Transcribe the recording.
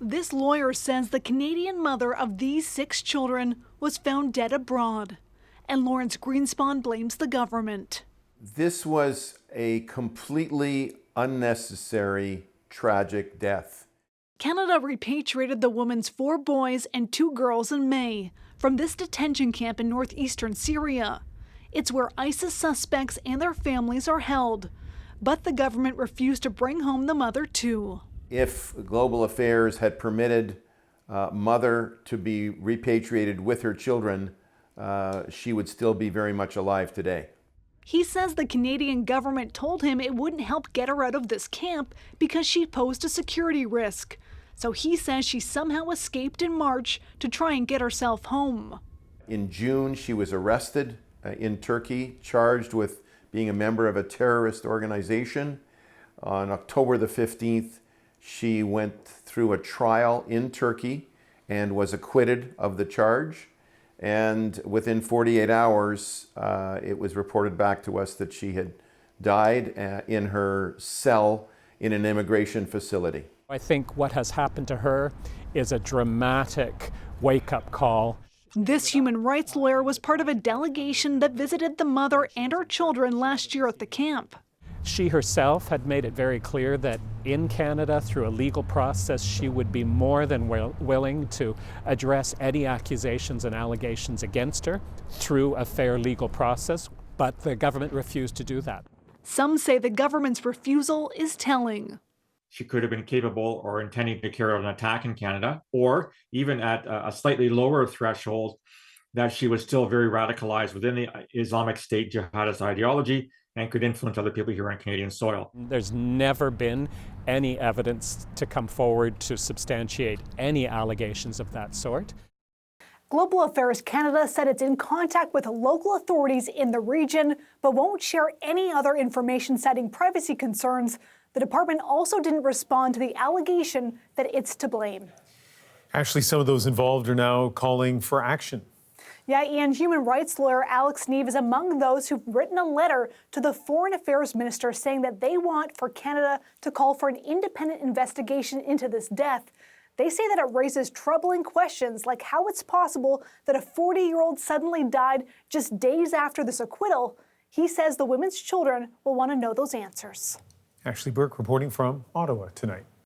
This lawyer says the Canadian mother of these 6 children was found dead abroad, and Lawrence Greenspon blames the government. This was a completely unnecessary, tragic death. Canada repatriated the woman's 4 boys and 2 girls in May from this detention camp in northeastern Syria. It's where ISIS suspects and their families are held, but the government refused to bring home the mother too. If Global Affairs had permitted mother to be repatriated with her children, she would still be very much alive today. He says the Canadian government told him it wouldn't help get her out of this camp because she posed a security risk. So he says she somehow escaped in March to try and get herself home. In June, she was arrested in Turkey, charged with being a member of a terrorist organization. On October the 15th, she went through a trial in Turkey and was acquitted of the charge. And within 48 hours, it was reported back to us that she had died in her cell in an immigration facility. I think what has happened to her is a dramatic wake-up call. This human rights lawyer was part of a delegation that visited the mother and her children last year at the camp. She herself had made it very clear that in Canada, through a legal process, she would be more than willing to address any accusations and allegations against her through a fair legal process, but the government refused to do that. Some say the government's refusal is telling. She could have been capable or intending to carry out an attack in Canada, or even at a slightly lower threshold, that she was still very radicalized within the Islamic State jihadist ideology and could influence other people here on Canadian soil. There's never been any evidence to come forward to substantiate any allegations of that sort. Global Affairs Canada said it's in contact with local authorities in the region, but won't share any other information citing privacy concerns. The department also didn't respond to the allegation that it's to blame. Actually, some of those involved are now calling for action. Yeah, Ian, human rights lawyer Alex Neve is among those who've written a letter to the Foreign Affairs Minister saying that they want for Canada to call for an independent investigation into this death. They say that it raises troubling questions like how it's possible that a 40-year-old suddenly died just days after this acquittal. He says the women's children will want to know those answers. Ashley Burke reporting from Ottawa tonight.